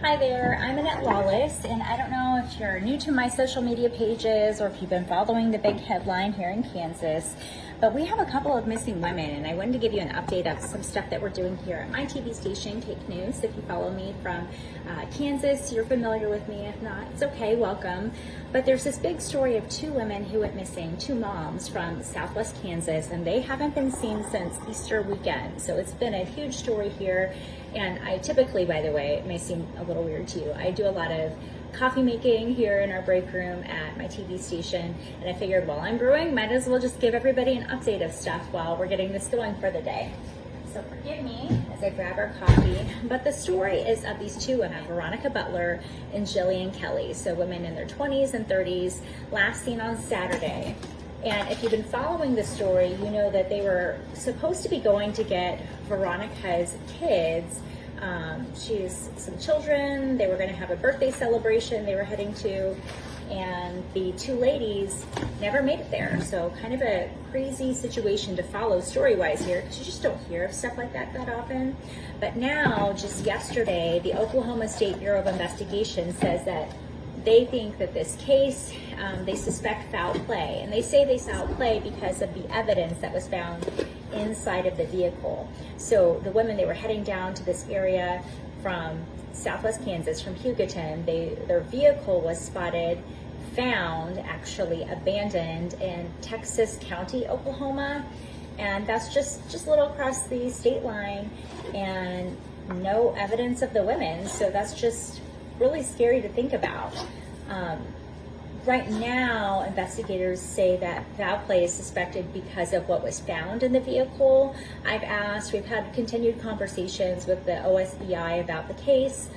Hi there, I'm Annette Lawless, and I don't know if you're new to my social media pages or if you've been following the big headline here in Kansas, but we have a couple of missing women, and I wanted to give you an update of some stuff that we're doing here at my TV station, Cake News. If you follow me from Kansas, you're familiar with me. If not, it's okay, welcome. But there's this big story of two women who went missing, two moms from Southwest Kansas, and they haven't been seen since Easter weekend. So it's been a huge story here. And I typically, by the way, it may seem a little weird to you, I do a lot of coffee making here in our break room at my TV station. And I figured while I'm brewing, might as well just give everybody an update of stuff while we're getting this going for the day. So forgive me as I grab our coffee. But the story is of these two women, Veronica Butler and Jillian Kelly. So women in their 20s and 30s, last seen on Saturday. And if you've been following the story, you know that they were supposed to be going to get Veronica's kids. She has some children. They were going to have a birthday celebration they were heading to. And the two ladies never made it there. So kind of a crazy situation to follow story-wise here, because you just don't hear of stuff like that often. But now, just yesterday, the Oklahoma State Bureau of Investigation says that they think that this case, they suspect foul play. And they say they foul play because of the evidence that was found inside of the vehicle. So the women, they were heading down to this area from Southwest Kansas, from Hugoton. Their vehicle was found actually abandoned in Texas County, Oklahoma. And that's just a little across the state line, and no evidence of the women. So that's just really scary to think about. Right now, investigators say that foul play is suspected because of what was found in the vehicle. We've had continued conversations with the OSBI about the case.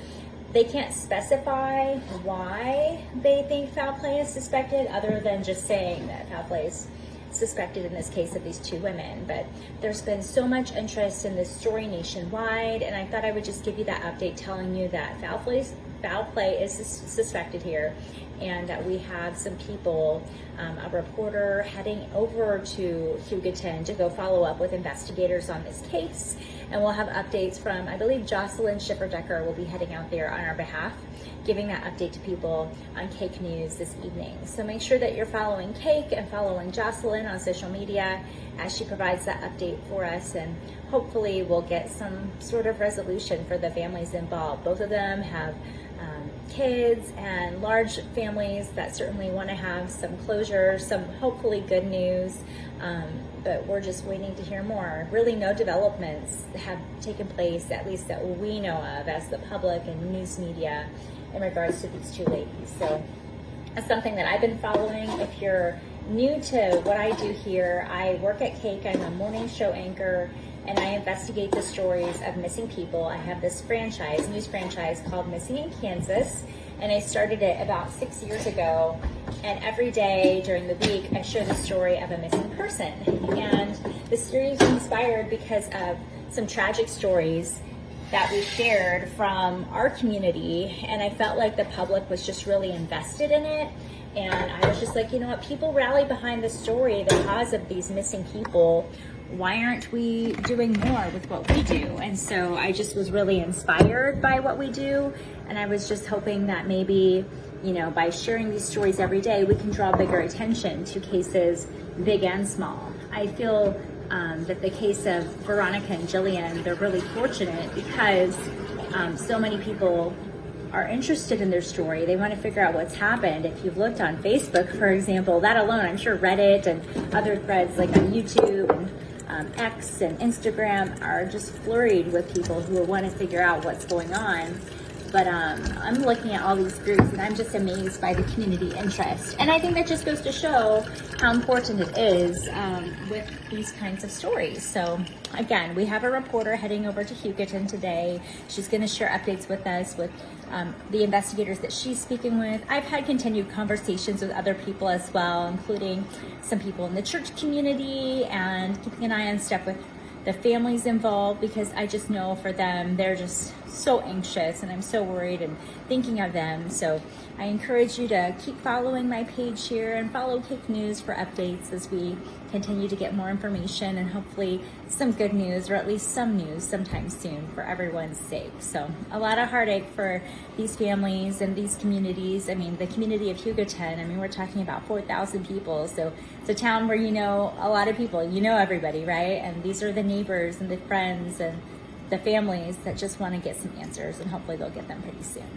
They can't specify why they think foul play is suspected, other than just saying that foul play is suspected in this case of these two women. But there's been so much interest in this story nationwide, and I thought I would just give you that update telling you that foul play is suspected here, and that we have some people, a reporter heading over to Hugoton to go follow up with investigators on this case. And we'll have updates from, I believe, Jocelyn Schifferdecker will be heading out there on our behalf, giving that update to people on Cake News this evening. So make sure that you're following Cake and following Jocelyn on social media as she provides that update for us, and hopefully we'll get some sort of resolution for the families involved. Both of them have kids and large families that certainly want to have some closure, some hopefully good news, but we're just waiting to hear more. Really no developments have taken place, at least that we know of as the public and news media, in regards to these two ladies. So that's something that I've been following. If you're new to what I do here, I work at Cake. I'm a morning show anchor, and I investigate the stories of missing people. I have this news franchise called Missing in Kansas, and I started it about 6 years ago. And every day during the week, I share the story of a missing person. And the series was inspired because of some tragic stories that we shared from our community, and I felt like the public was just really invested in it. And I was just like, you know what, people rally behind the story, the cause of these missing people. Why aren't we doing more with what we do? And so I just was really inspired by what we do, and I was just hoping that maybe, you know, by sharing these stories every day, we can draw bigger attention to cases big and small. I feel that the case of Veronica and Jillian, they're really fortunate because so many people are interested in their story. They want to figure out what's happened. If you've looked on Facebook, for example, that alone, I'm sure Reddit and other threads like on YouTube and X and Instagram are just flurried with people who want to figure out what's going on. But I'm looking at all these groups, and I'm just amazed by the community interest. And I think that just goes to show how important it is with these kinds of stories. So again, we have a reporter heading over to Hugoton today. She's going to share updates with us with the investigators that she's speaking with. I've had continued conversations with other people as well, including some people in the church community, and keeping an eye on stuff with the families involved, because I just know for them, they're just so anxious and I'm so worried and thinking of them. So I encourage you to keep following my page here and follow Cake News for updates as we continue to get more information and hopefully some good news, or at least some news sometime soon for everyone's sake. So a lot of heartache for these families and these communities. I mean, the community of Hugoton, I mean, we're talking about 4,000 people. So it's a town where you know a lot of people, you know everybody, right? And these are the neighbors and the friends and the families that just want to get some answers, and hopefully they'll get them pretty soon.